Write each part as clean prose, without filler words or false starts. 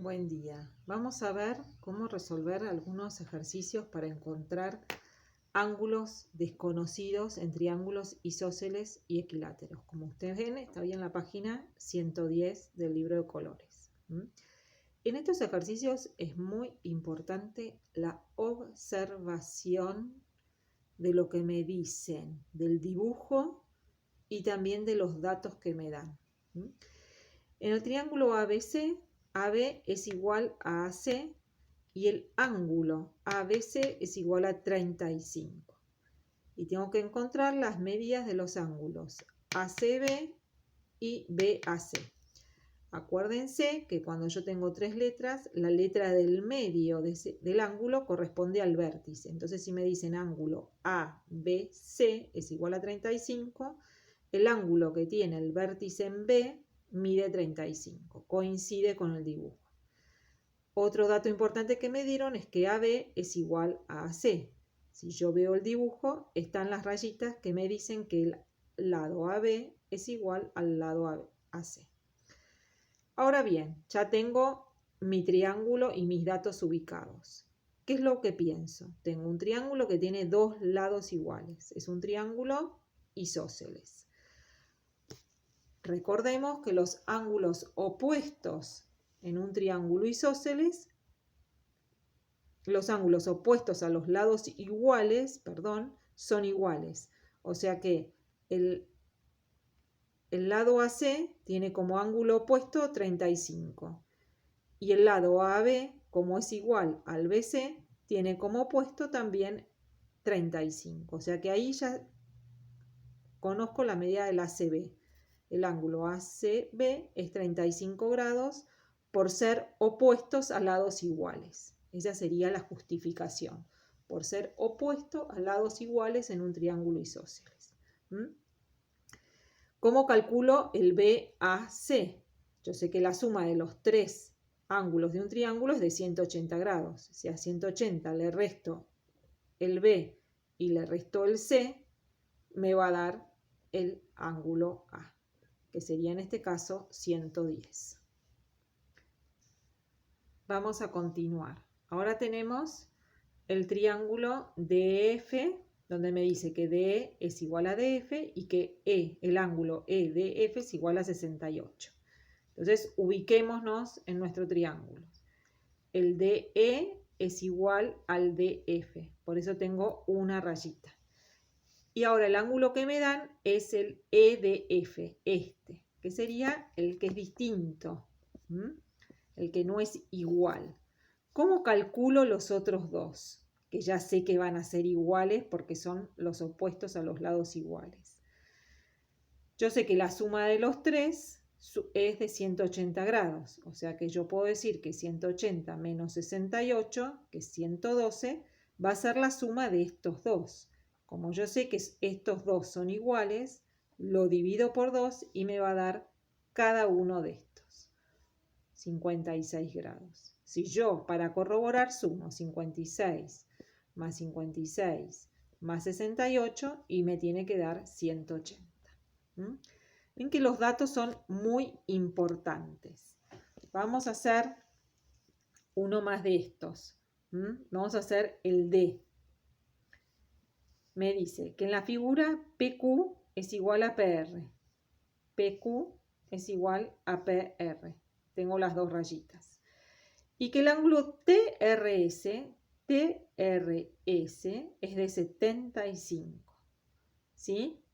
Buen día. Vamos a ver cómo resolver algunos ejercicios para encontrar ángulos desconocidos en triángulos isósceles y equiláteros. Como ustedes ven, está ahí en la página 110 del libro de colores. En estos ejercicios es muy importante la observación de lo que me dicen, del dibujo y también de los datos que me dan. En el triángulo ABC, AB es igual a AC y el ángulo ABC es igual a 35. Y tengo que encontrar las medidas de los ángulos ACB y BAC. Acuérdense que cuando yo tengo tres letras, la letra del medio del ángulo corresponde al vértice. Entonces, si me dicen ángulo ABC es igual a 35, el ángulo que tiene el vértice en B mide 35, coincide con el dibujo. Otro dato importante que me dieron es que AB es igual a AC. Si yo veo el dibujo, están las rayitas que me dicen que el lado AB es igual al lado AC. Ahora bien, ya tengo mi triángulo y mis datos ubicados. ¿Qué es lo que pienso? Tengo un triángulo que tiene dos lados iguales. Es un triángulo isósceles. Recordemos que los ángulos opuestos en un triángulo isósceles, los ángulos opuestos a los lados iguales, son iguales. O sea que el lado AC tiene como ángulo opuesto 35. Y el lado AB, como es igual al BC, tiene como opuesto también 35. O sea que ahí ya conozco la medida del ACB. El ángulo ACB es 35 grados por ser opuestos a lados iguales. Esa sería la justificación, por ser opuesto a lados iguales en un triángulo isósceles. ¿Cómo calculo el BAC? Yo sé que la suma de los tres ángulos de un triángulo es de 180 grados. Si a 180 le resto el B y le resto el C, me va a dar el ángulo A, que sería en este caso 110. Vamos a continuar. Ahora tenemos el triángulo DF, donde me dice que DE es igual a DF y que el ángulo EDF es igual a 68. Entonces, ubiquémonos en nuestro triángulo. El DE es igual al DF, por eso tengo una rayita. Y ahora el ángulo que me dan es el EDF, que sería el que es distinto, el que no es igual. ¿Cómo calculo los otros dos? Que ya sé que van a ser iguales porque son los opuestos a los lados iguales. Yo sé que la suma de los tres es de 180 grados, o sea que yo puedo decir que 180 menos 68, que es 112, va a ser la suma de estos dos. Como yo sé que estos dos son iguales, lo divido por 2 y me va a dar cada uno de estos. 56 grados. Si yo, para corroborar, sumo 56 más 56 más 68 y me tiene que dar 180. Ven que los datos son muy importantes. Vamos a hacer uno más de estos. Vamos a hacer el D. Me dice que en la figura PQ es igual a PR. PQ es igual a PR. Tengo las dos rayitas. Y que el ángulo TRS es de 75. ¿Sí?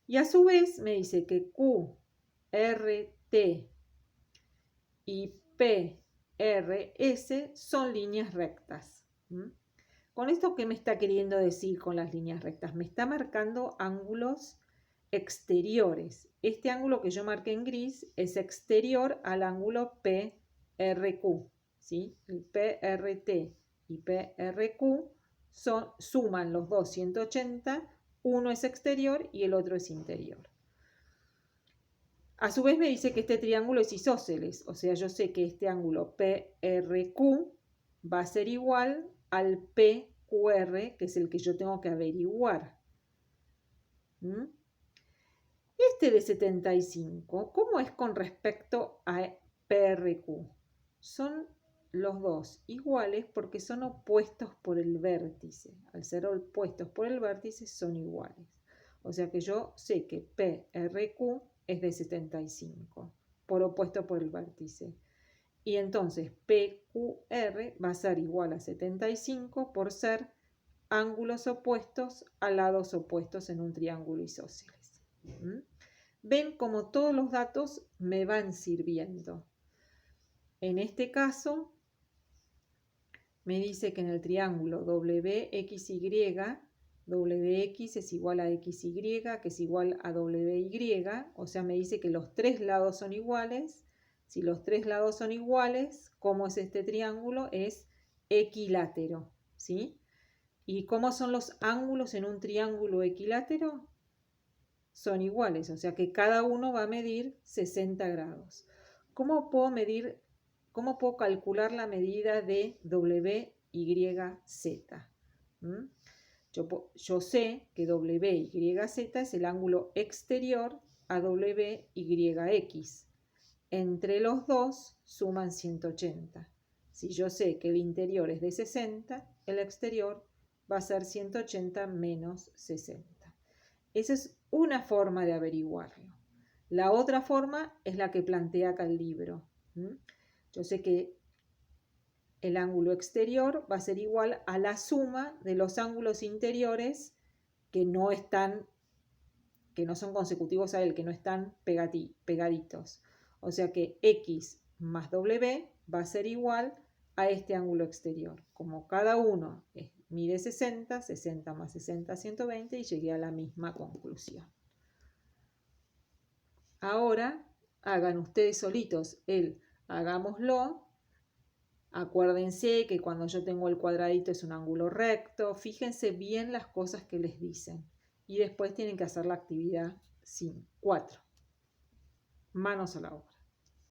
Y a su vez me dice que QRT y PRS son líneas rectas. ¿Con esto qué me está queriendo decir con las líneas rectas? Me está marcando ángulos exteriores. Este ángulo que yo marqué en gris es exterior al ángulo PRQ. ¿Sí? El PRT y PRQ suman los dos 180, uno es exterior y el otro es interior. A su vez me dice que este triángulo es isósceles, o sea, yo sé que este ángulo PRQ va a ser igual al PQR, que es el que yo tengo que averiguar. Este de 75, ¿cómo es con respecto a PRQ? son los dos iguales porque son opuestos por el vértice. Al ser opuestos por el vértice son iguales. O sea que yo sé que PRQ es de 75 por opuesto por el vértice. Y entonces PQR va a ser igual a 75 por ser ángulos opuestos a lados opuestos en un triángulo isósceles. Ven como todos los datos me van sirviendo. En este caso, me dice que en el triángulo WXY, WX es igual a XY, que es igual a WY, o sea, me dice que los tres lados son iguales. Si los tres lados son iguales, ¿cómo es este triángulo? Es equilátero, ¿sí? ¿Y cómo son los ángulos en un triángulo equilátero? Son iguales, o sea que cada uno va a medir 60 grados. ¿Cómo puedo calcular la medida de WYZ? Yo sé que WYZ es el ángulo exterior a WYX. Entre los dos suman 180. Si yo sé que el interior es de 60, el exterior va a ser 180 menos 60. Esa es una forma de averiguarlo. La otra forma es la que plantea acá el libro. Yo sé que el ángulo exterior va a ser igual a la suma de los ángulos interiores que no son consecutivos a él, que no están pegaditos. O sea que X más W va a ser igual a este ángulo exterior. Como cada uno mide 60, 60 más 60, 120 y llegué a la misma conclusión. Ahora hagan ustedes solitos el hagámoslo. Acuérdense que cuando yo tengo el cuadradito es un ángulo recto. Fíjense bien las cosas que les dicen. Y después tienen que hacer la actividad 4. Manos a la obra.